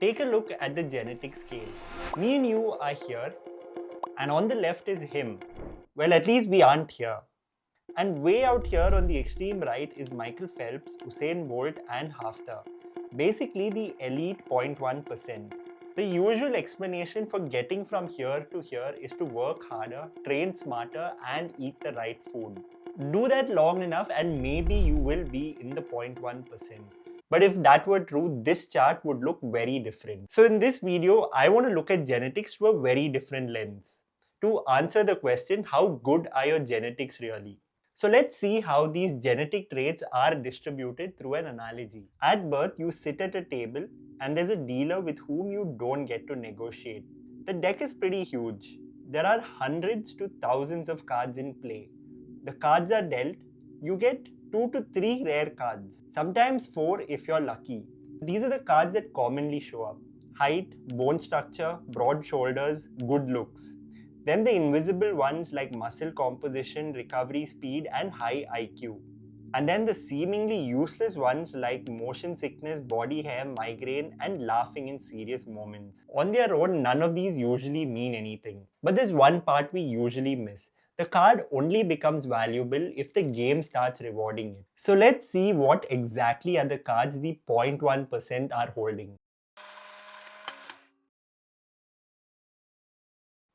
Take a look at the genetic scale. Me and you are here, and on the left is him. Well, at least we aren't here. And way out here on the extreme right is Michael Phelps, Usain Bolt, and Haftar. Basically, the elite 0.1%. The usual explanation for getting from here to here is to work harder, train smarter, and eat the right food. Do that long enough, and maybe you will be in the 0.1%. But if that were true, this chart would look very different. So in this video, I want to look at genetics through a very different lens to answer the question, how good are your genetics really? So let's see how these genetic traits are distributed through an analogy. At birth, you sit at a table and there's a dealer with whom you don't get to negotiate. The deck is pretty huge. There are hundreds to thousands of cards in play. The cards are dealt. You get 2 to 3 rare cards, sometimes 4 if you're lucky. These are the cards that commonly show up: height, bone structure, broad shoulders, good looks. Then the invisible ones like muscle composition, recovery speed, and high IQ. And then the seemingly useless ones like motion sickness, body hair, migraine, and laughing in serious moments. On their own, none of these usually mean anything. But there's one part we usually miss. The card only becomes valuable if the game starts rewarding it. So let's see what exactly are the cards the 0.1% are holding.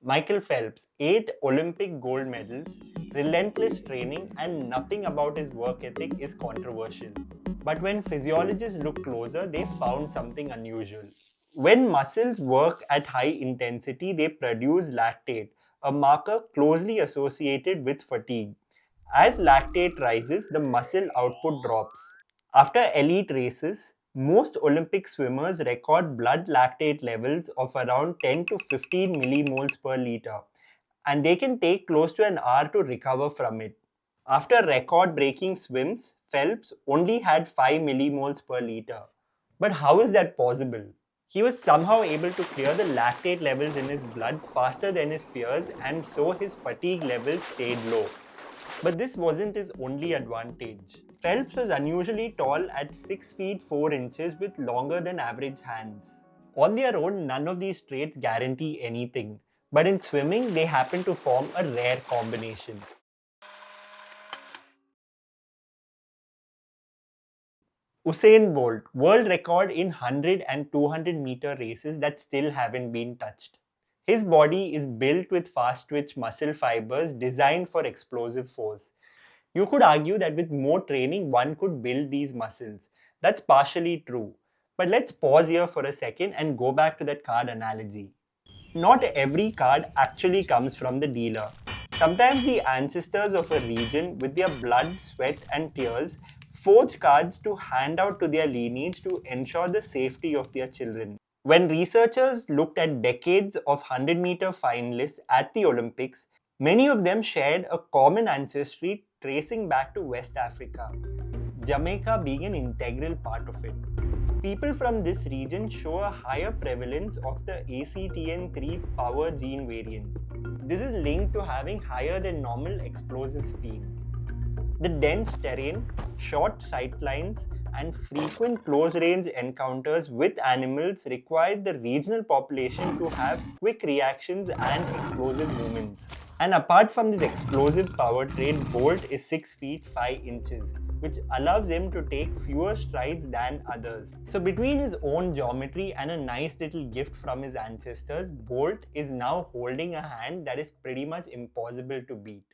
Michael Phelps, 8 Olympic gold medals, relentless training, and nothing about his work ethic is controversial. But when physiologists looked closer, they found something unusual. When muscles work at high intensity, they produce lactate, a marker closely associated with fatigue. As lactate rises, the muscle output drops. After elite races, most Olympic swimmers record blood lactate levels of around 10 to 15 millimoles per liter, and they can take close to an hour to recover from it. After record-breaking swims, Phelps only had 5 millimoles per liter. But how is that possible? He was somehow able to clear the lactate levels in his blood faster than his peers, and so his fatigue levels stayed low. But this wasn't his only advantage. Phelps was unusually tall at 6 feet 4 inches with longer than average hands. On their own, none of these traits guarantee anything, but in swimming, they happen to form a rare combination. Usain Bolt, world record in 100 and 200 meter races that still haven't been touched. His body is built with fast twitch muscle fibers designed for explosive force. You could argue that with more training, one could build these muscles. That's partially true. But let's pause here for a second and go back to that card analogy. Not every card actually comes from the dealer. Sometimes the ancestors of a region, with their blood, sweat, and tears, forge cards to hand out to their lineage to ensure the safety of their children. When researchers looked at decades of 100-meter finalists at the Olympics, many of them shared a common ancestry tracing back to West Africa, Jamaica being an integral part of it. People from this region show a higher prevalence of the ACTN3 power gene variant. This is linked to having higher than normal explosive speed. The dense terrain, short sight lines, and frequent close-range encounters with animals required the regional population to have quick reactions and explosive movements. And apart from this explosive power trait, Bolt is 6 feet 5 inches, which allows him to take fewer strides than others. So between his own geometry and a nice little gift from his ancestors, Bolt is now holding a hand that is pretty much impossible to beat.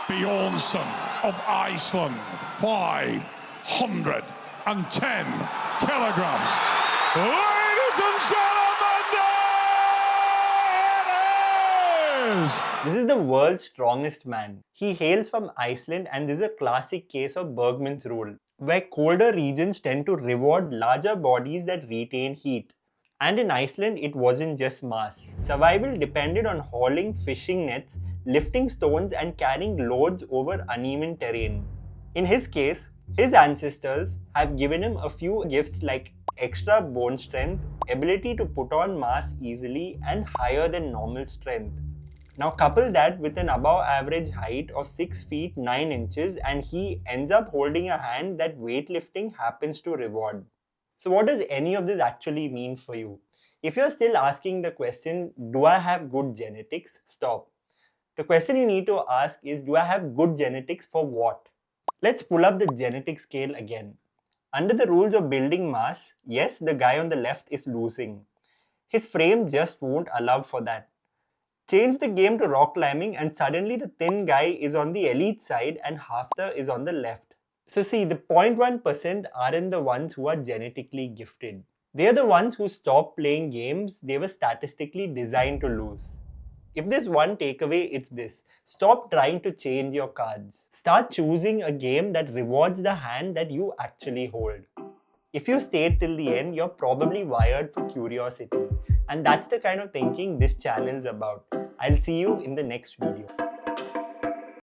Bjornsson of Iceland, 510 kilograms. Ladies and gentlemen, there it is! This is the world's strongest man. He hails from Iceland, and this is a classic case of Bergman's rule, where colder regions tend to reward larger bodies that retain heat. And in Iceland, it wasn't just mass. Survival depended on hauling fishing nets, lifting stones, and carrying loads over uneven terrain. In his case, his ancestors have given him a few gifts like extra bone strength, ability to put on mass easily, and higher than normal strength. Now couple that with an above average height of 6 feet 9 inches and he ends up holding a hand that weightlifting happens to reward. So what does any of this actually mean for you? If you're still asking the question, do I have good genetics? Stop. The question you need to ask is, do I have good genetics for what? Let's pull up the genetic scale again. Under the rules of building mass, yes, the guy on the left is losing. His frame just won't allow for that. Change the game to rock climbing and suddenly the thin guy is on the elite side and Haftar is on the left. So see, the 0.1% aren't the ones who are genetically gifted. They're the ones who stopped playing games they were statistically designed to lose. If there's one takeaway, it's this. Stop trying to change your cards. Start choosing a game that rewards the hand that you actually hold. If you stayed till the end, you're probably wired for curiosity. And that's the kind of thinking this channel is about. I'll see you in the next video.